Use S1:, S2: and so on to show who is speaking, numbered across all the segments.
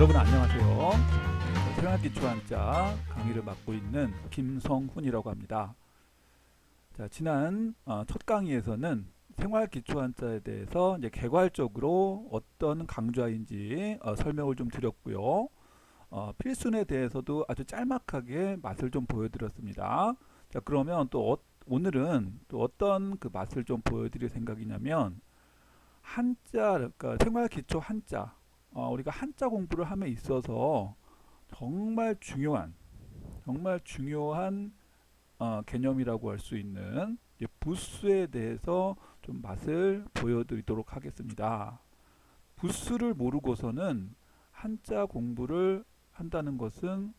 S1: 여러분 안녕하세요. 생활기초 한자 강의를 맡고 있는 김성훈이라고 합니다. 자, 지난 첫 강의에서는 생활기초 한자에 대해서 이제 개괄적으로 어떤 강좌인지 설명을 좀 드렸고요. 필순에 대해서도 아주 짤막하게 맛을 좀 보여드렸습니다. 자, 그러면 또 오늘은 또 어떤 그 맛을 좀 보여드릴 생각이냐면 한자, 그러니까 생활기초 한자, 우리가 한자 공부를 함에 있어서 정말 중요한 개념이라고 할 수 있는 이제 부수에 대해서 좀 맛을 보여드리도록 하겠습니다. 부수를 모르고서는 한자 공부를 한다는 것은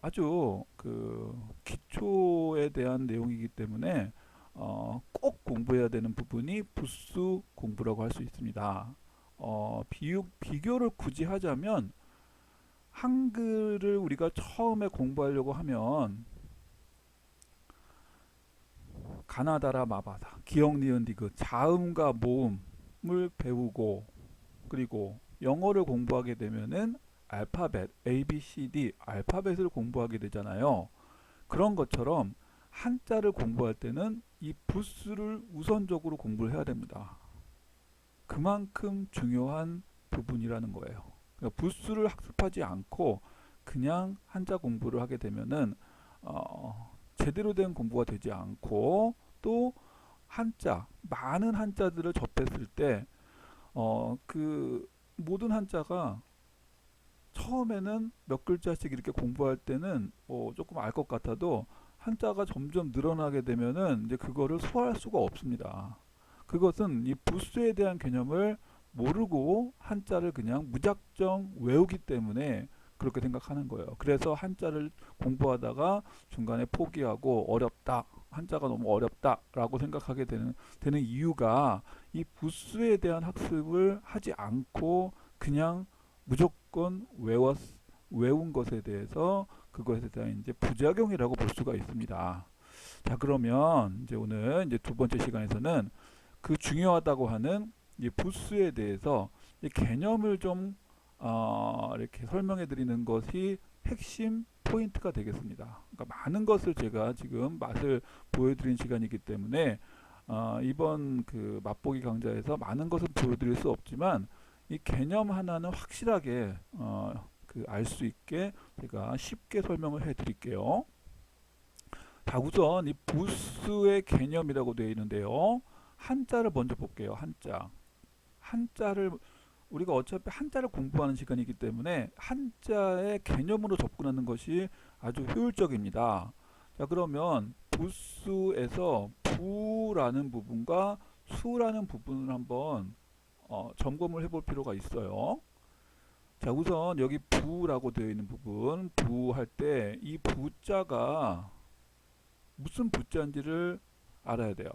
S1: 아주 그 기초에 대한 내용이기 때문에 꼭 공부해야 되는 부분이 부수 공부라고 할 수 있습니다. 비교를 굳이 하자면 한글을 우리가 처음에 공부하려고 하면 가나다라 마바사 기역 니은 디귿 자음과 모음을 배우고 그리고 영어를 공부하게 되면은 알파벳 A, B, C, D 알파벳을 공부하게 되잖아요. 그런 것처럼 한자를 공부할 때는 이 부수를 우선적으로 공부를 해야 됩니다. 그만큼 중요한 부분이라는 거예요. 그러니까 부수를 학습하지 않고 그냥 한자 공부를 하게 되면은 제대로 된 공부가 되지 않고 또 많은 한자들을 접했을 때 그 모든 한자가 처음에는 몇 글자씩 이렇게 공부할 때는 조금 알 것 같아도 한자가 점점 늘어나게 되면은 이제 그거를 소화할 수가 없습니다. 그것은 이 부수에 대한 개념을 모르고 한자를 그냥 무작정 외우기 때문에 그렇게 생각하는 거예요. 그래서 한자를 공부하다가 중간에 포기하고 어렵다, 한자가 너무 어렵다라고 생각하게 되는 이유가 이 부수에 대한 학습을 하지 않고 그냥 무조건 외운 것에 대해서 그것에 대한 이제 부작용이라고 볼 수가 있습니다. 자, 그러면 이제 오늘 이제 두 번째 시간에서는 그 중요하다고 하는 이 부수에 대해서 이 개념을 좀 이렇게 설명해 드리는 것이 핵심 포인트가 되겠습니다. 그러니까 많은 것을 제가 지금 맛을 보여드린 시간이기 때문에 이번 그 맛보기 강좌에서 많은 것을 보여드릴 수 없지만 이 개념 하나는 확실하게 그 알 수 있게 제가 쉽게 설명을 해 드릴게요. 자, 우선 이 부수의 개념이라고 되어 있는데요. 한자를 먼저 볼게요. 한자를 우리가 어차피 한자를 공부하는 시간이기 때문에 한자의 개념으로 접근하는 것이 아주 효율적입니다. 자, 그러면 부수에서 부라는 부분과 수라는 부분을 한번 점검을 해볼 필요가 있어요. 자, 우선 여기 부라고 되어 있는 부분, 부 할 때 이 부자가 무슨 부자인지를 알아야 돼요.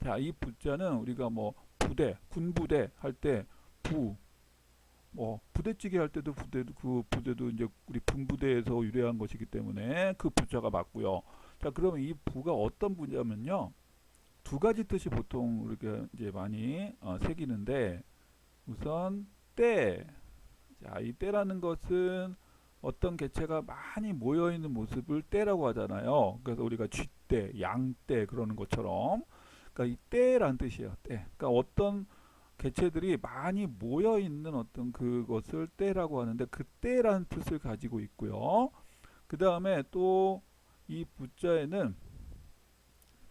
S1: 자, 이 부자는 우리가 뭐 부대, 군부대 할 때 부, 부대찌개 할 때도 그 부대도 이제 우리 분부대에서 유래한 것이기 때문에 그 부자가 맞고요. 자, 그러면 이 부가 어떤 부냐면요. 두 가지 뜻이 보통 이렇게 이제 많이 새기는데 우선 때. 자, 이 때라는 것은 어떤 개체가 많이 모여 있는 모습을 때라고 하잖아요. 그래서 우리가 쥐때, 양때 그러는 것처럼 그러니까 이 때란 뜻이에요. 때. 그러니까 어떤 개체들이 많이 모여 있는 어떤 그것을 때라고 하는데 그 때라는 뜻을 가지고 있고요. 그 다음에 또 이 부자에는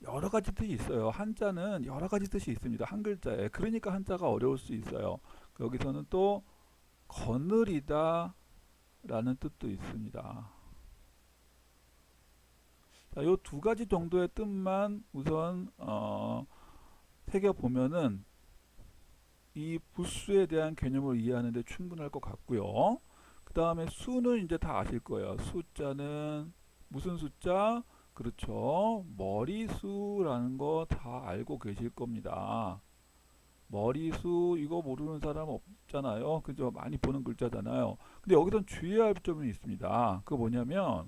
S1: 여러 가지 뜻이 있어요. 한자는 여러 가지 뜻이 있습니다. 한 글자에. 그러니까 한자가 어려울 수 있어요. 여기서는 또 거느리다 라는 뜻도 있습니다. 자, 요 두 가지 정도의 뜻만 우선 새겨보면은 이 부수에 대한 개념을 이해하는데 충분할 것 같고요. 그 다음에 수는 이제 다 아실 거예요. 숫자는 무슨 숫자? 그렇죠. 머리수라는 거 다 알고 계실 겁니다. 머리수 이거 모르는 사람 없잖아요. 그죠? 많이 보는 글자잖아요. 근데 여기선 주의해야 할 점이 있습니다. 그거 뭐냐면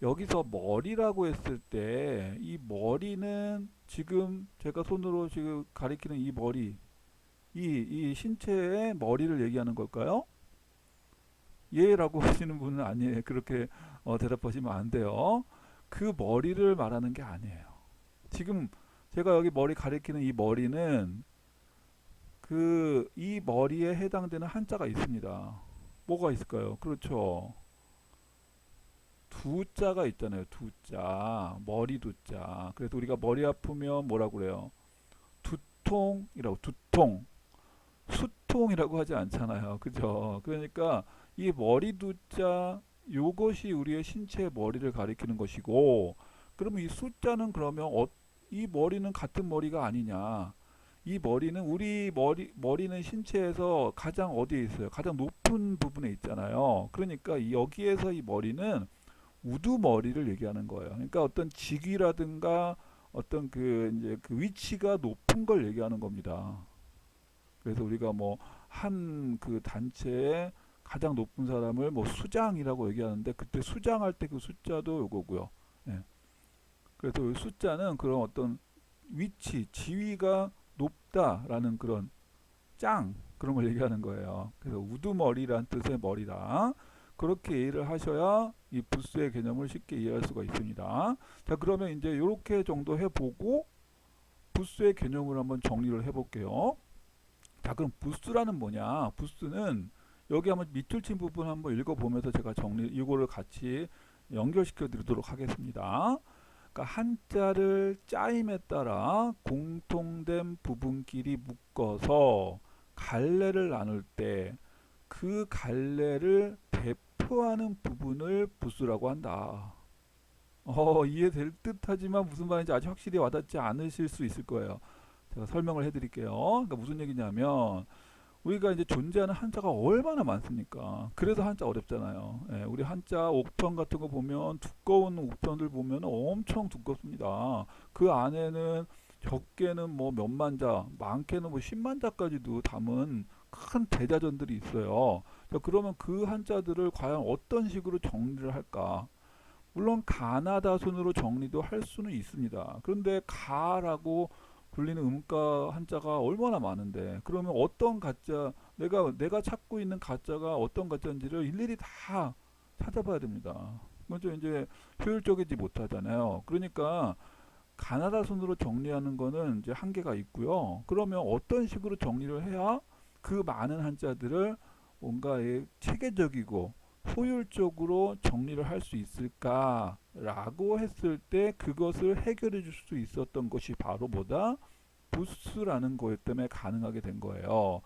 S1: 여기서 머리라고 했을 때 이 머리는 지금 제가 손으로 지금 가리키는 이 머리 이 신체의 머리를 얘기하는 걸까요? 예라고 하시는 분은 아니에요. 그렇게 대답하시면 안 돼요. 그 머리를 말하는 게 아니에요. 지금 제가 여기 머리 가리키는 이 머리는 그 이 머리에 해당되는 한자가 있습니다. 뭐가 있을까요? 그렇죠. 두자가 있잖아요. 두자. 머리 두자. 그래서 우리가 머리 아프면 뭐라고 그래요? 두통이라고. 두통. 수통이라고 하지 않잖아요. 그죠? 그러니까 이 머리 두자 요것이 우리의 신체의 머리를 가리키는 것이고, 그러면 이 숫자는 그러면 이 머리는 같은 머리가 아니냐? 이 머리는 우리 머리는 신체에서 가장 어디에 있어요? 가장 높은 부분에 있잖아요. 그러니까 여기에서 이 머리는 우두머리를 얘기하는 거예요. 그러니까 어떤 직위라든가 어떤 그 이제 그 위치가 높은 걸 얘기하는 겁니다. 그래서 우리가 뭐 한 그 단체의 가장 높은 사람을 뭐 수장이라고 얘기하는데, 그때 수장할 때 그 숫자도 요거고요. 예. 그래서 이 숫자는 그런 어떤 위치, 지위가 높다라는 그런 그런 걸 얘기하는 거예요. 그래서 우두머리란 뜻의 머리다. 그렇게 이해를 하셔야 이 부수의 개념을 쉽게 이해할 수가 있습니다. 자, 그러면 이제 이렇게 정도 해보고 부수의 개념을 한번 정리를 해볼게요. 자, 그럼 부수라는 뭐냐? 부수는 여기 한번 밑줄 친 부분 한번 읽어보면서 제가 이거를 같이 연결시켜 드리도록 하겠습니다. 그러니까 한자를 짜임에 따라 공통된 부분끼리 묶어서 갈래를 나눌 때 그 갈래를 대표하는 부분을 부수라고 한다. 이해될 듯하지만 무슨 말인지 아직 확실히 와닿지 않으실 수 있을 거예요. 제가 설명을 해드릴게요. 그러니까 무슨 얘기냐면 우리가 이제 존재하는 한자가 얼마나 많습니까? 그래서 한자 어렵잖아요. 예, 우리 한자 옥편 같은 거 보면 두꺼운 옥편들 보면 엄청 두껍습니다. 그 안에는 적게는 뭐 몇만 자, 많게는 뭐 10만 자까지도 담은 큰 대자전들이 있어요. 자, 그러면 그 한자들을 과연 어떤 식으로 정리를 할까? 물론 가나다 순으로 정리도 할 수는 있습니다. 그런데 가라고 불리는 음가 한자가 얼마나 많은데, 그러면 어떤 가짜, 내가 찾고 있는 가짜가 어떤 가짜인지를 일일이 다 찾아봐야 됩니다. 먼저 이제 효율적이지 못하잖아요. 그러니까 가나다 순으로 정리하는 거는 이제 한계가 있고요. 그러면 어떤 식으로 정리를 해야 그 많은 한자들을 뭔가 체계적이고 효율적으로 정리를 할 수 있을까라고 했을 때 그것을 해결해 줄 수 있었던 것이 바로 뭐다? 부스라는 거였 때문에 가능하게 된 거예요.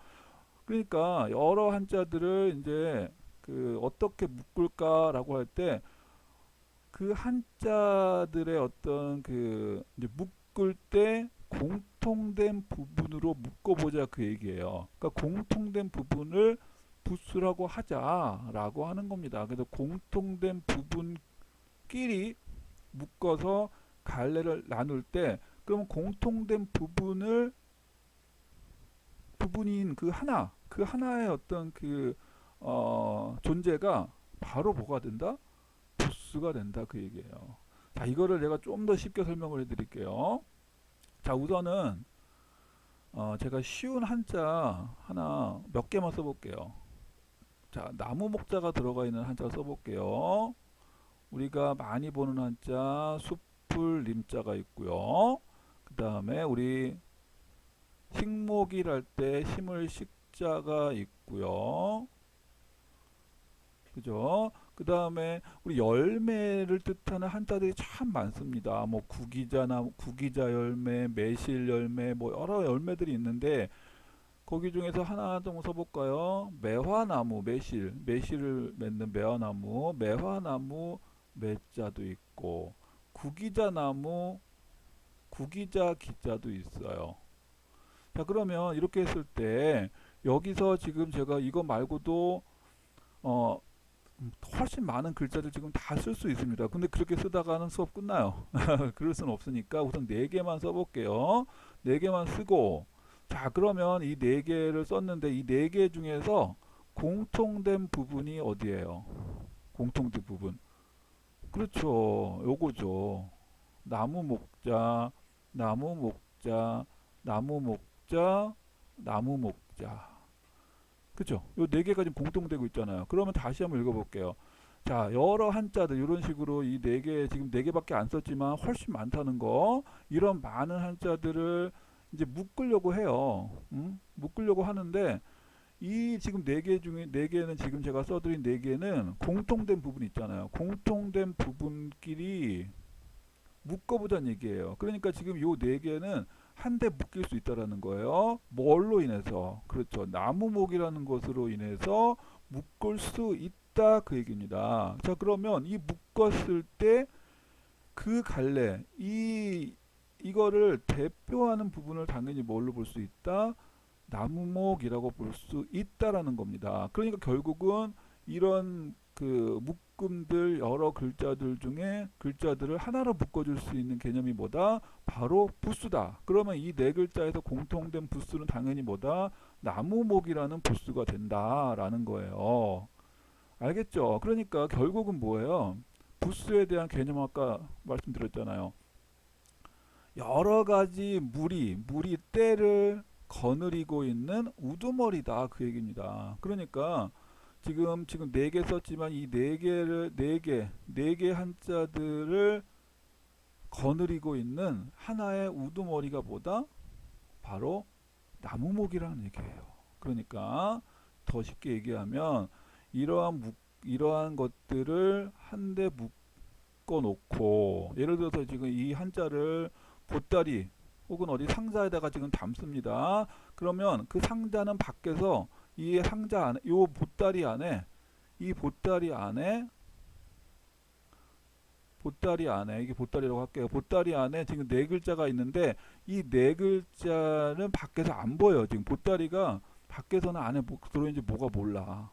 S1: 그러니까 여러 한자들을 이제 그 어떻게 묶을까라고 할 때 그 한자들의 어떤 그 이제 묶을 때 공통된 부분으로 묶어보자 그 얘기예요. 그러니까 공통된 부분을 부수라고 하자라고 하는 겁니다. 그래서 공통된 부분끼리 묶어서 갈래를 나눌 때 그러면 공통된 부분인 그 하나의 어떤 존재가 바로 뭐가 된다? 부수가 된다 그 얘기예요. 자, 이거를 제가 좀 더 쉽게 설명을 해드릴게요. 자, 우선은 제가 쉬운 한자 하나 몇 개만 써볼게요. 자, 나무 목자가 들어가 있는 한자 써볼게요. 우리가 많이 보는 한자 숲을 림자가 있고요. 그 다음에 우리 식목일 할 때 심을 식자가 있고요. 그죠? 그 다음에 우리 열매를 뜻하는 한자들이 참 많습니다. 뭐 구기자 열매, 매실 열매, 뭐 여러 열매들이 있는데 거기 중에서 하나 좀 써볼까요? 매화나무, 매실을 맺는 매화나무, 매화나무 매자도 있고, 구기자나무, 구기자 기자도 있어요. 자, 그러면 이렇게 했을 때 여기서 지금 제가 이거 말고도 어, 훨씬 많은 글자를 지금 다 쓸 수 있습니다. 근데 그렇게 쓰다가는 수업 끝나요. 그럴 수는 없으니까 우선 4개만 써볼게요. 4개만 쓰고, 자, 그러면 이 4개를 썼는데 이 4개 중에서 공통된 부분이 어디예요? 공통된 부분. 그렇죠. 요거죠. 나무 목자, 나무 목자, 나무 목자, 나무 목자. 그죠? 요 네 개가 지금 공통되고 있잖아요. 그러면 다시 한번 읽어볼게요. 자, 여러 한자들 이런 식으로 이 네 개 지금 네 개밖에 안 썼지만 훨씬 많다는 거. 이런 많은 한자들을 이제 묶으려고 해요. 묶으려고 하는데 이 지금 네 개 중에 네 개는 지금 제가 써드린 네 개는 공통된 부분 있잖아요. 공통된 부분끼리 묶어보자는 얘기예요. 그러니까 지금 요 네 개는 한데 묶일 수 있다라는 거예요. 뭘로 인해서? 그렇죠. 나무목이라는 것으로 인해서 묶을 수 있다 그 얘기입니다. 자, 그러면 이 묶었을 때 그 갈래 이거를 대표하는 부분을 당연히 뭘로 볼 수 있다? 나무목이라고 볼 수 있다라는 겁니다. 그러니까 결국은 이런 그 묶음들 여러 글자들 중에 글자들을 하나로 묶어줄 수 있는 개념이 뭐다? 바로 부수다. 그러면 이 네 글자에서 공통된 부수는 당연히 뭐다? 나무목이라는 부수가 된다라는 거예요. 알겠죠? 그러니까 결국은 뭐예요? 부수에 대한 개념 아까 말씀드렸잖아요. 여러 가지 무리 때를 거느리고 있는 우두머리다 그 얘기입니다. 그러니까 지금 네 개 썼지만 이 네 개 한자들을 거느리고 있는 하나의 우두머리가 뭐다? 바로 나무목이라는 얘기예요. 그러니까 더 쉽게 얘기하면 이러한 것들을 한데 묶어 놓고 예를 들어서 지금 이 한자를 보따리 혹은 어디 상자에다가 지금 담습니다. 그러면 그 상자는 밖에서 이 상자 안에 요 보따리 안에 이게 보따리라고 할게요. 보따리 안에 지금 네 글자가 있는데 이 네 글자는 밖에서 안 보여요. 지금 보따리가 밖에서는 안에 들어있는지 뭐가 몰라.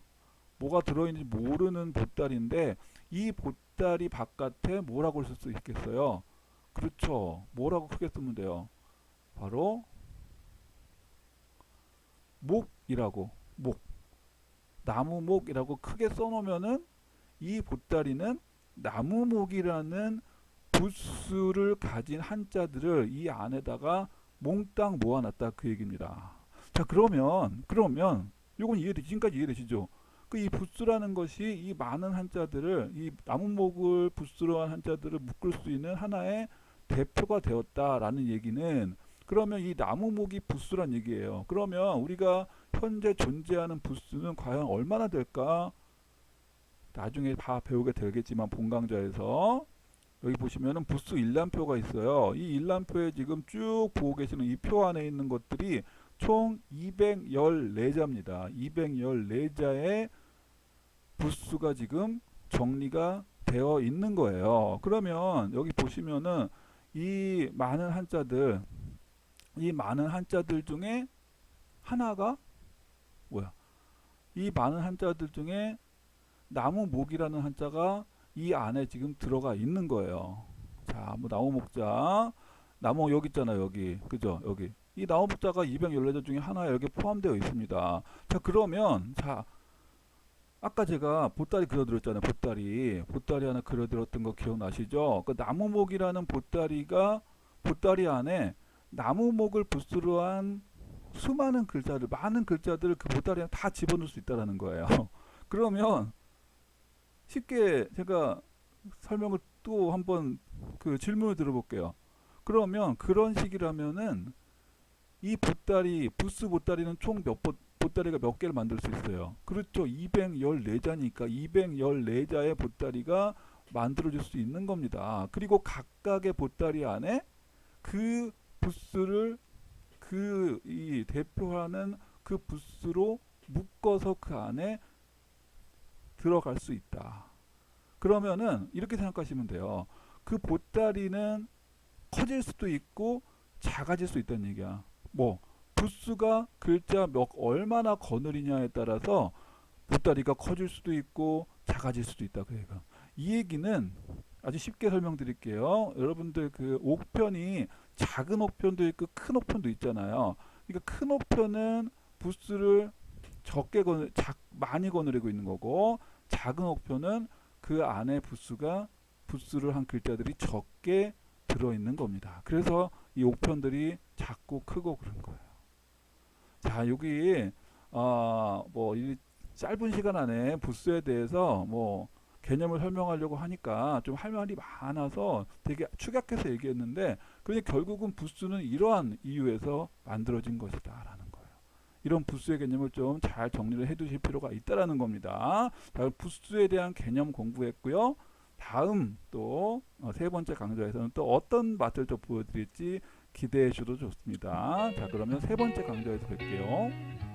S1: 뭐가 들어있는지 모르는 보따리인데 이 보따리 바깥에 뭐라고 쓸 수 있겠어요? 그렇죠. 뭐라고 크게 쓰면 돼요? 바로 목이라고 나무목이라고 크게 써놓으면은 이 보따리는 나무목이라는 부수를 가진 한자들을 이 안에다가 몽땅 모아놨다 그 얘기입니다. 자, 그러면 요건 지금까지 이해되시죠? 그 이 부수라는 것이 이 많은 한자들을 이 나무목을 부수로 한 한자들을 묶을 수 있는 하나의 대표가 되었다라는 얘기는 그러면 이 나무목이 부수란 얘기예요. 그러면 우리가 현재 존재하는 부수는 과연 얼마나 될까? 나중에 다 배우게 되겠지만 본강좌에서 여기 보시면은 부수 일람표가 있어요. 이 일람표에 지금 쭉 보고 계시는 이 표 안에 있는 것들이 총 214자입니다. 214자의 부수가 지금 정리가 되어 있는 거예요. 그러면 여기 보시면은 이 많은 한자들 중에 하나가 뭐야? 이 많은 한자들 중에 나무목이라는 한자가 이 안에 지금 들어가 있는 거예요. 자, 뭐 나무목자, 나무 여기 있잖아요. 여기, 그죠? 여기. 이 나무목자가 214자 중에 하나에 여기 포함되어 있습니다. 자, 그러면 자, 아까 제가 보따리 그려드렸잖아요. 보따리 하나 그려드렸던 거 기억나시죠? 그 나무목이라는 보따리 안에 나무목을 부스로 한 많은 글자들을 그 보따리 안에 다 집어넣을 수 있다는 거예요. 그러면 쉽게 제가 설명을 또 한번 그 질문을 들어볼게요. 그러면 그런 식이라면은 이 부스 보따리는 총 보따리가 몇 개를 만들 수 있어요? 그렇죠. 214자니까 214자의 보따리가 만들어질 수 있는 겁니다. 그리고 각각의 보따리 안에 그 부스를 이 대표하는 그 부스로 묶어서 그 안에 들어갈 수 있다. 그러면은 이렇게 생각하시면 돼요. 그 보따리는 커질 수도 있고 작아질 수 있다는 얘기야. 뭐 부수가 글자 얼마나 거느리냐에 따라서 보따리가 커질 수도 있고 작아질 수도 있다. 그 얘기가. 이 얘기는 아주 쉽게 설명드릴게요. 여러분들 그 옥편이 작은 옥편도 있고 큰 옥편도 있잖아요. 그러니까 큰 옥편은 부수를 많이 거느리고 있는 거고 작은 옥편은 그 안에 부수를 한 글자들이 적게 들어있는 겁니다. 그래서 이 옥편들이 작고 크고 그런 거예요. 자, 여기 이 짧은 시간 안에 부스에 대해서 뭐 개념을 설명하려고 하니까 좀 할 말이 많아서 되게 축약해서 얘기했는데, 그런데 결국은 부스는 이러한 이유에서 만들어진 것이다라는 거예요. 이런 부스의 개념을 좀 잘 정리를 해 두실 필요가 있다라는 겁니다. 자, 부스에 대한 개념 공부했고요. 다음 또 세 번째 강좌에서는 또 어떤 맛을 또 보여드릴지 기대해 주셔도 좋습니다. 자, 그러면 세 번째 강좌에서 뵐게요.